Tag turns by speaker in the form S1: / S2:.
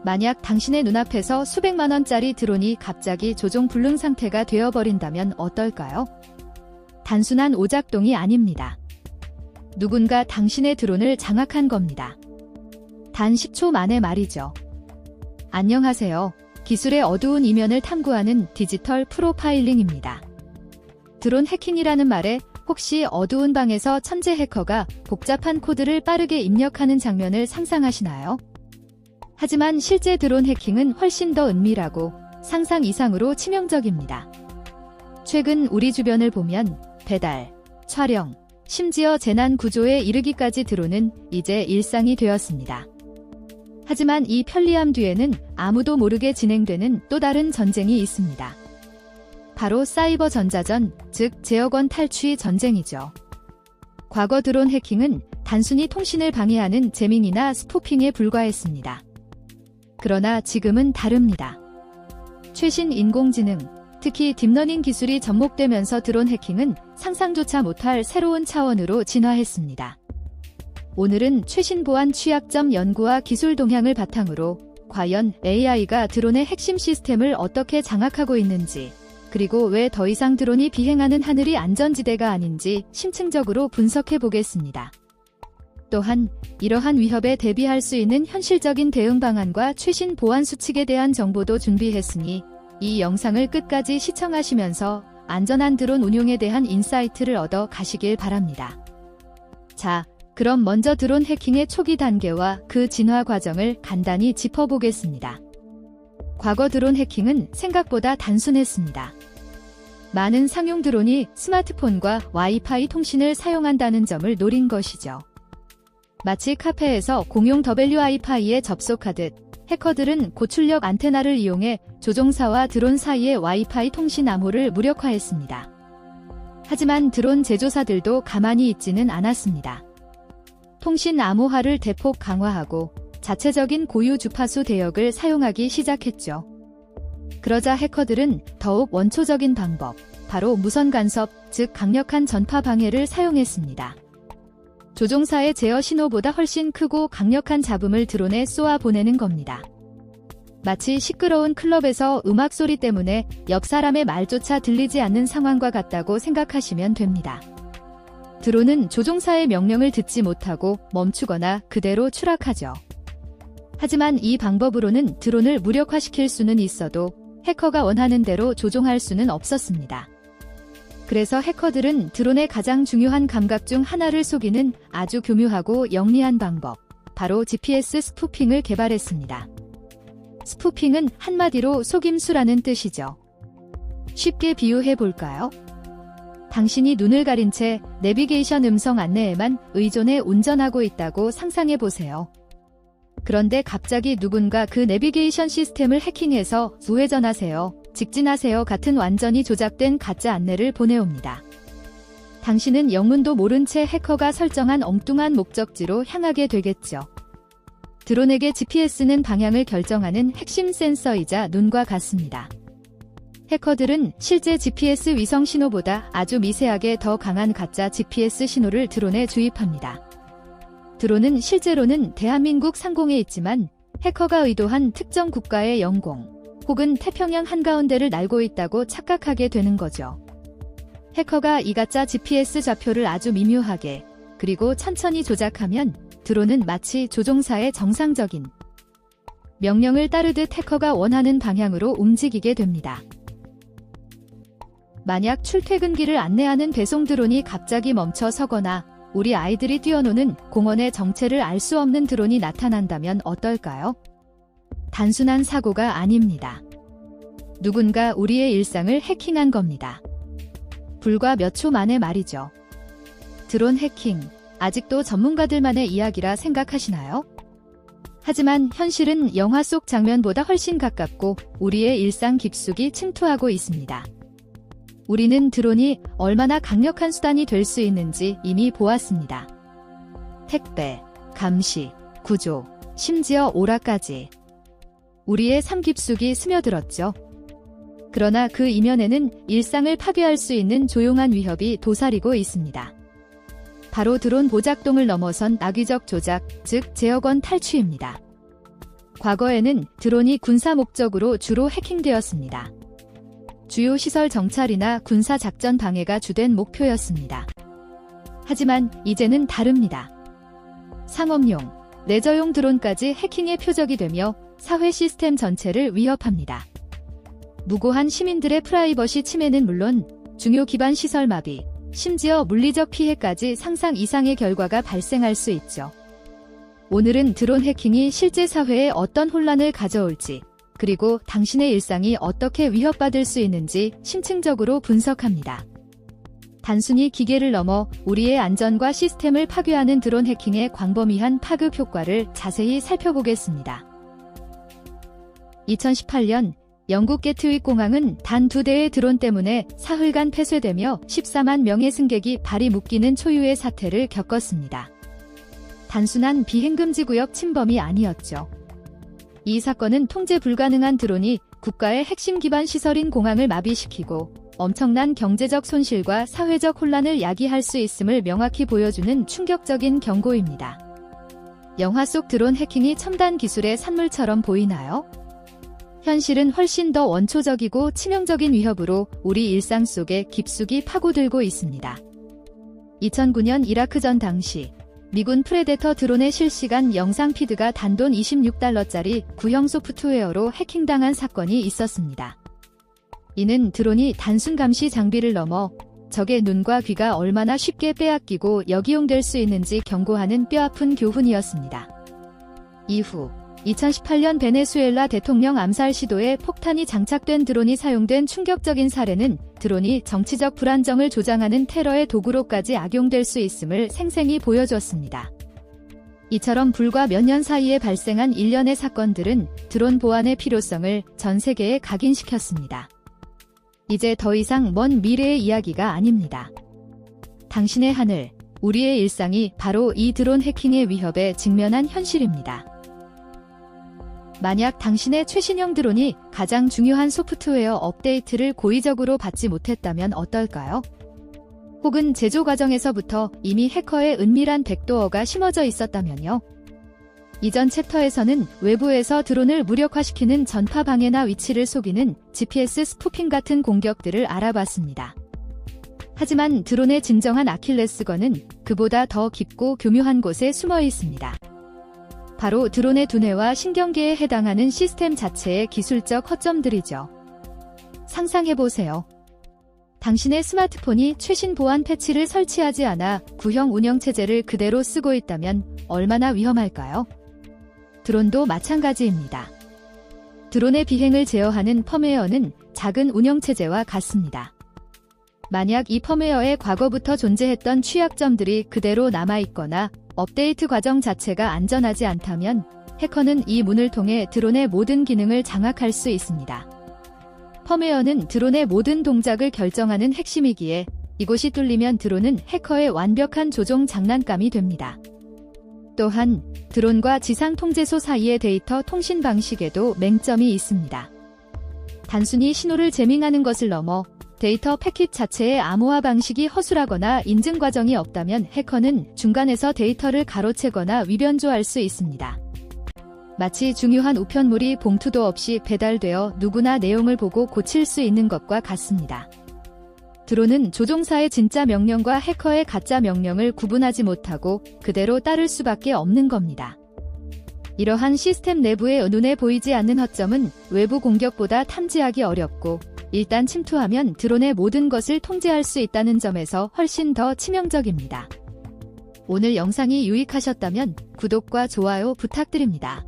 S1: 만약 당신의 눈앞에서 수백만 원짜리 드론이 갑자기 조종 불능 상태가 되어버린다면 어떨까요? 단순한 오작동이 아닙니다. 누군가 당신의 드론을 장악한 겁니다. 단 10초 만에 말이죠. 안녕하세요. 기술의 어두운 이면을 탐구하는 디지털 프로파일링입니다. 드론 해킹이라는 말에 혹시 어두운 방에서 천재 해커가 복잡한 코드를 빠르게 입력하는 장면을 상상하시나요? 하지만 실제 드론 해킹은 훨씬 더 은밀하고 상상 이상으로 치명적입니다. 최근 우리 주변을 보면 배달, 촬영, 심지어 재난 구조에 이르기까지 드론은 이제 일상이 되었습니다. 하지만 이 편리함 뒤에는 아무도 모르게 진행되는 또 다른 전쟁이 있습니다. 바로 사이버 전자전, 즉 제어권 탈취 전쟁이죠. 과거 드론 해킹은 단순히 통신을 방해하는 재밍이나 스푸핑에 불과했습니다. 그러나 지금은 다릅니다. 최신 인공지능, 특히 딥러닝 기술이 접목되면서 드론 해킹은 상상조차 못할 새로운 차원으로 진화했습니다. 오늘은 최신 보안 취약점 연구와 기술 동향을 바탕으로 과연 AI가 드론의 핵심 시스템을 어떻게 장악하고 있는지, 그리고 왜 더 이상 드론이 비행하는 하늘이 안전지대가 아닌지 심층적으로 분석해 보겠습니다. 또한 이러한 위협에 대비할 수 있는 현실적인 대응 방안과 최신 보안 수칙에 대한 정보도 준비했으니 이 영상을 끝까지 시청하시면서 안전한 드론 운용에 대한 인사이트를 얻어 가시길 바랍니다. 자, 그럼 먼저 드론 해킹의 초기 단계와 그 진화 과정을 간단히 짚어보겠습니다. 과거 드론 해킹은 생각보다 단순했습니다. 많은 상용 드론이 스마트폰과 와이파이 통신을 사용한다는 점을 노린 것이죠. 마치 카페에서 공용 WiFi에 접속하듯 해커들은 고출력 안테나를 이용해 조종사와 드론 사이의 와이파이 통신 암호를 무력화했습니다. 하지만 드론 제조사들도 가만히 있지는 않았습니다. 통신 암호화를 대폭 강화하고 자체적인 고유 주파수 대역을 사용하기 시작했죠. 그러자 해커들은 더욱 원초적인 방법, 바로 무선 간섭, 즉 강력한 전파 방해를 사용했습니다. 조종사의 제어 신호보다 훨씬 크고 강력한 잡음을 드론에 쏘아 보내는 겁니다. 마치 시끄러운 클럽에서 음악 소리 때문에 옆 사람의 말조차 들리지 않는 상황과 같다고 생각하시면 됩니다. 드론은 조종사의 명령을 듣지 못하고 멈추거나 그대로 추락하죠. 하지만 이 방법으로는 드론을 무력화시킬 수는 있어도 해커가 원하는 대로 조종할 수는 없었습니다. 그래서 해커들은 드론의 가장 중요한 감각 중 하나를 속이는 아주 교묘하고 영리한 방법, 바로 GPS 스푸핑을 개발했습니다. 스푸핑은 한마디로 속임수라는 뜻이죠. 쉽게 비유해 볼까요? 당신이 눈을 가린 채 내비게이션 음성 안내에만 의존해 운전하고 있다고 상상해 보세요. 그런데 갑자기 누군가 그 내비게이션 시스템을 해킹해서 우회전하세요, 직진하세요 같은 완전히 조작된 가짜 안내를 보내옵니다. 당신은 영문도 모른 채 해커가 설정한 엉뚱한 목적지로 향하게 되겠죠. 드론에게 GPS는 방향을 결정하는 핵심 센서이자 눈과 같습니다. 해커들은 실제 GPS 위성 신호보다 아주 미세하게 더 강한 가짜 GPS 신호를 드론에 주입합니다. 드론은 실제로는 대한민국 상공에 있지만 해커가 의도한 특정 국가의 영공 혹은 태평양 한가운데를 날고 있다고 착각하게 되는 거죠. 해커가 이 가짜 GPS 좌표를 아주 미묘하게 그리고 천천히 조작하면 드론은 마치 조종사의 정상적인 명령을 따르듯 해커가 원하는 방향으로 움직이게 됩니다. 만약 출퇴근길을 안내하는 배송 드론이 갑자기 멈춰 서거나 우리 아이들이 뛰어노는 공원의 정체를 알 수 없는 드론이 나타난다면 어떨까요? 단순한 사고가 아닙니다. 누군가 우리의 일상을 해킹한 겁니다. 불과 몇 초 만에 말이죠. 드론 해킹, 아직도 전문가들만의 이야기라 생각하시나요? 하지만 현실은 영화 속 장면보다 훨씬 가깝고 우리의 일상 깊숙이 침투하고 있습니다. 우리는 드론이 얼마나 강력한 수단이 될 수 있는지 이미 보았습니다. 택배, 감시, 구조, 심지어 오락까지. 우리의 삶 깊숙이 스며들었죠. 그러나 그 이면에는 일상을 파괴할 수 있는 조용한 위협이 도사리고 있습니다. 바로 드론 보작동을 넘어선 악의적 조작, 즉 제어권 탈취입니다. 과거에는 드론이 군사 목적으로 주로 해킹되었습니다. 주요 시설 정찰이나 군사 작전 방해가 주된 목표였습니다. 하지만 이제는 다릅니다. 상업용, 레저용 드론까지 해킹의 표적이 되며 사회 시스템 전체를 위협합니다. 무고한 시민들의 프라이버시 침해는 물론 중요 기반 시설 마비, 심지어 물리적 피해까지 상상 이상의 결과가 발생할 수 있죠. 오늘은 드론 해킹이 실제 사회에 어떤 혼란을 가져올지, 그리고 당신의 일상이 어떻게 위협받을 수 있는지 심층적으로 분석합니다. 단순히 기계를 넘어 우리의 안전과 시스템을 파괴하는 드론 해킹의 광범위한 파급 효과를 자세히 살펴보겠습니다. 2018년 영국 게트윅 공항은 단 2대의 드론 때문에 사흘간 폐쇄되며 14만 명의 승객이 발이 묶이는 초유의 사태를 겪었습니다. 단순한 비행금지 구역 침범이 아니었죠. 이 사건은 통제 불가능한 드론이 국가의 핵심 기반 시설인 공항을 마비시키고 엄청난 경제적 손실과 사회적 혼란을 야기할 수 있음을 명확히 보여주는 충격적인 경고입니다. 영화 속 드론 해킹이 첨단 기술의 산물처럼 보이나요? 현실은 훨씬 더 원초적이고 치명적인 위협으로 우리 일상 속에 깊숙이 파고들고 있습니다. 2009년 이라크전 당시 미군 프레데터 드론의 실시간 영상 피드가 단돈 $26짜리 구형 소프트웨어로 해킹당한 사건이 있었습니다. 이는 드론이 단순 감시 장비를 넘어 적의 눈과 귀가 얼마나 쉽게 빼앗기고 역이용될 수 있는지 경고하는 뼈아픈 교훈이었습니다. 이후 2018년 베네수엘라 대통령 암살 시도에 폭탄이 장착된 드론이 사용된 충격적인 사례는 드론이 정치적 불안정을 조장하는 테러의 도구로까지 악용될 수 있음을 생생히 보여주었습니다. 이처럼 불과 몇 년 사이에 발생한 일련의 사건들은 드론 보안의 필요성을 전 세계에 각인시켰습니다. 이제 더 이상 먼 미래의 이야기가 아닙니다. 당신의 하늘, 우리의 일상이 바로 이 드론 해킹의 위협에 직면한 현실입니다. 만약 당신의 최신형 드론이 가장 중요한 소프트웨어 업데이트를 고의적으로 받지 못했다면 어떨까요? 혹은 제조 과정에서부터 이미 해커의 은밀한 백도어가 심어져 있었다면요? 이전 챕터에서는 외부에서 드론을 무력화시키는 전파 방해나 위치를 속이는 GPS 스푸핑 같은 공격들을 알아봤습니다. 하지만 드론의 진정한 아킬레스건은 그보다 더 깊고 교묘한 곳에 숨어 있습니다. 바로 드론의 두뇌와 신경계에 해당하는 시스템 자체의 기술적 허점들이죠. 상상해보세요. 당신의 스마트폰이 최신 보안 패치를 설치하지 않아 구형 운영체제를 그대로 쓰고 있다면 얼마나 위험할까요? 드론도 마찬가지입니다. 드론의 비행을 제어하는 펌웨어는 작은 운영체제와 같습니다. 만약 이 펌웨어에 과거부터 존재했던 취약점들이 그대로 남아있거나 업데이트 과정 자체가 안전하지 않다면 해커는 이 문을 통해 드론의 모든 기능을 장악할 수 있습니다. 펌웨어는 드론의 모든 동작을 결정하는 핵심이기에 이곳이 뚫리면 드론은 해커의 완벽한 조종 장난감이 됩니다. 또한 드론과 지상 통제소 사이의 데이터 통신 방식에도 맹점이 있습니다. 단순히 신호를 제밍하는 것을 넘어 데이터 패킷 자체의 암호화 방식이 허술하거나 인증 과정이 없다면 해커는 중간에서 데이터를 가로채거나 위변조할 수 있습니다. 마치 중요한 우편물이 봉투도 없이 배달되어 누구나 내용을 보고 고칠 수 있는 것과 같습니다. 드론은 조종사의 진짜 명령과 해커의 가짜 명령을 구분하지 못하고 그대로 따를 수밖에 없는 겁니다. 이러한 시스템 내부의 눈에 보이지 않는 허점은 외부 공격보다 탐지하기 어렵고 일단 침투하면 드론의 모든 것을 통제할 수 있다는 점에서 훨씬 더 치명적입니다. 오늘 영상이 유익하셨다면 구독과 좋아요 부탁드립니다.